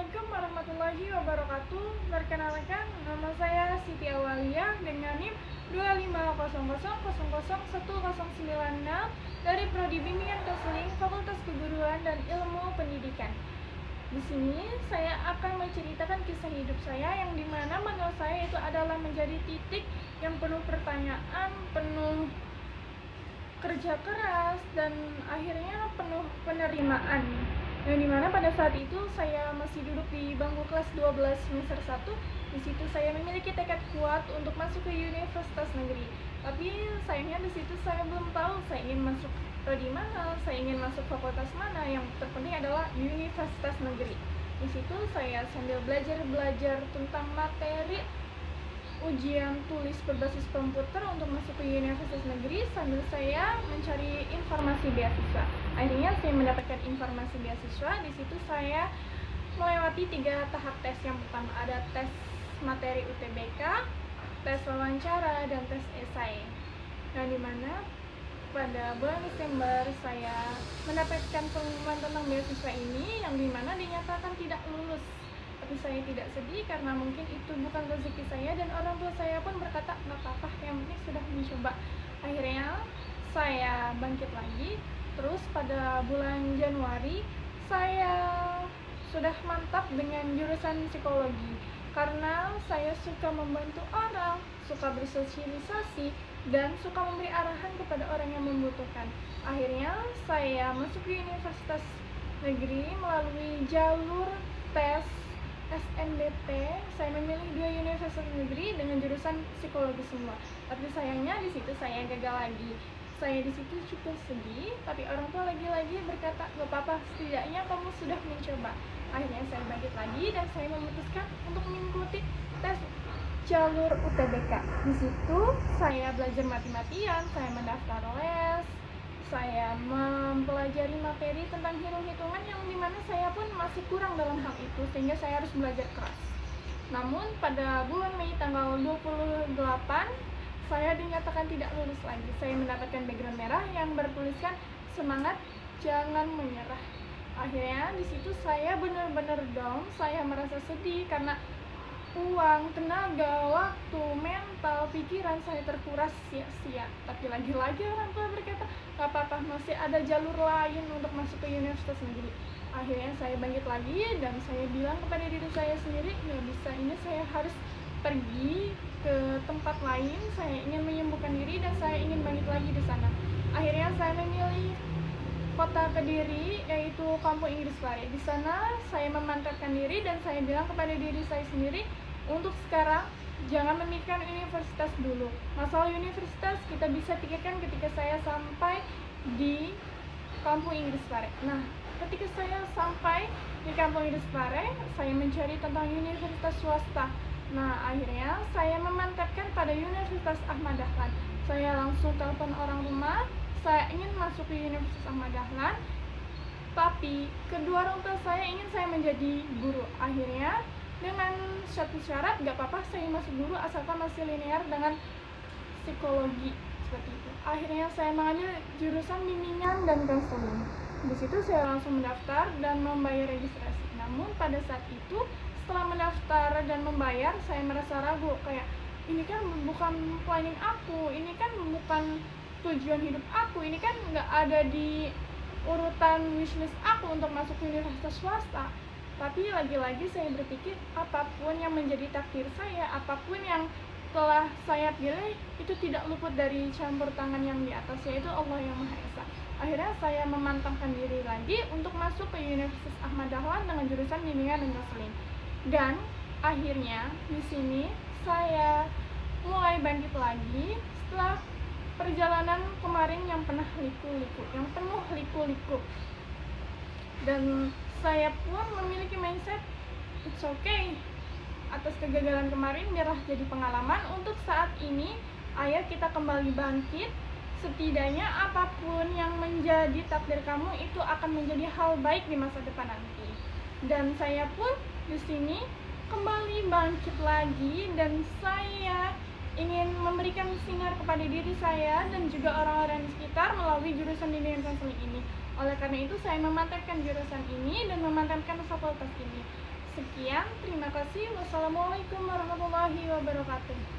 Assalamualaikum warahmatullahi wabarakatuh. Perkenalkan, nama saya Siti Awaliyah dengan NIM 25000001096 dari Prodi Bimbingan Konseling Fakultas Keguruan dan Ilmu Pendidikan. Di sini saya akan menceritakan kisah hidup saya yang dimana menurut saya itu adalah menjadi titik yang penuh pertanyaan, penuh kerja keras, dan akhirnya penuh penerimaan. Yang dimana pada saat itu saya masih duduk di bangku kelas 12 semester 1. Di situ saya memiliki tekad kuat untuk masuk ke universitas negeri. Tapi sayangnya di situ saya belum tahu saya ingin masuk prodi mana, saya ingin masuk fakultas mana. Yang terpenting adalah universitas negeri. Di situ saya sambil belajar tentang materi ujian tulis berbasis komputer untuk masuk ke universitas negeri sambil saya mencari informasi beasiswa. Akhirnya saya mendapatkan informasi beasiswa. Di situ saya melewati 3 tahap tes. Yang pertama ada tes materi UTBK, tes wawancara, dan tes esai. Yang dimana pada bulan Desember saya mendapatkan pengumuman tentang beasiswa ini, yang dimana dinyatakan tidak lulus. Tapi saya tidak sedih karena mungkin itu bukan rezeki saya, dan orang tua saya pun berkata nggak apa-apa, yang penting sudah mencoba. Akhirnya saya bangkit lagi. Terus pada bulan Januari saya sudah mantap dengan jurusan psikologi karena saya suka membantu orang, suka bersosialisasi, dan suka memberi arahan kepada orang yang membutuhkan. Akhirnya saya masuk ke universitas negeri melalui jalur tes SNBT. Saya memilih 2 universitas negeri dengan jurusan psikologi semua. Tapi sayangnya di situ saya gagal lagi. Saya di situ cukup sedih, tapi orang tua lagi-lagi berkata, "Gak apa-apa, setidaknya kamu sudah mencoba." Akhirnya saya bangkit lagi dan saya memutuskan untuk mengikuti tes jalur UTBK. Di situ saya belajar mati-matian, saya mendaftar les, saya mempelajari materi tentang hitung-hitungan yang dimana saya pun masih kurang dalam hal itu, sehingga saya harus belajar keras. Namun pada bulan Mei tanggal 28 saya dinyatakan tidak lulus lagi. Saya mendapatkan background merah yang bertuliskan semangat, jangan menyerah. Akhirnya di situ saya benar-benar down, saya merasa sedih karena uang, tenaga, waktu, mental, pikiran saya terkuras sia-sia. Tapi lagi-lagi orang tua berkata, gak apa-apa, masih ada jalur lain untuk masuk ke universitas negeri. Akhirnya saya bangkit lagi dan saya bilang kepada diri saya sendiri, gak bisa, ini saya harus pergi ke tempat lain. Saya ingin menyembuhkan diri dan saya ingin bangkit lagi di sana. Akhirnya saya memilih kota Kediri, yaitu Kampung Inggris Pare. Di sana saya memantapkan diri dan saya bilang kepada diri saya sendiri, untuk sekarang jangan memikirkan universitas dulu. Masalah universitas kita bisa pikirkan ketika saya sampai di Kampung Inggris Pare. Nah, ketika saya sampai di Kampung Inggris Pare, saya mencari tentang universitas swasta. Nah, akhirnya saya memantapkan pada Universitas Ahmad Dahlan. Saya langsung telepon orang rumah, saya ingin masuk ke Universitas Ahmad Dahlan, tapi kedua orang tua saya ingin saya menjadi guru. Akhirnya dengan satu syarat, gak apa-apa saya masuk guru asalkan masih linear dengan psikologi, seperti itu. Akhirnya saya mengambil jurusan bimbingan dan konseling. Di situ saya langsung mendaftar dan membayar registrasi. Namun pada saat itu setelah mendaftar dan membayar, saya merasa ragu, kayak ini kan bukan planning aku, ini kan bukan tujuan hidup aku, ini kan nggak ada di urutan wishlist aku untuk masuk ke universitas swasta. Tapi lagi-lagi saya berpikir, apapun yang menjadi takdir saya, apapun yang telah saya pilih, itu tidak luput dari campur tangan yang di atas, yaitu Allah yang Maha Esa. Akhirnya saya memantapkan diri lagi untuk masuk ke Universitas Ahmad Dahlan dengan jurusan bimbingan dan konseling. Dan akhirnya di sini saya mulai bangkit lagi setelah perjalanan kemarin yang penuh liku-liku. Dan saya pun memiliki mindset, it's okay, atas kegagalan kemarin biarlah jadi pengalaman untuk saat ini. Ayo kita kembali bangkit. Setidaknya apapun yang menjadi takdir kamu itu akan menjadi hal baik di masa depan nanti. Dan saya pun di sini kembali bangkit lagi, dan saya ingin memberikan sinar kepada diri saya dan juga orang-orang di sekitar melalui jurusan bimbingan konseling ini. Oleh karena itu saya memantapkan jurusan ini dan memantapkan fakultas ini. Sekian, terima kasih. Wassalamualaikum warahmatullahi wabarakatuh.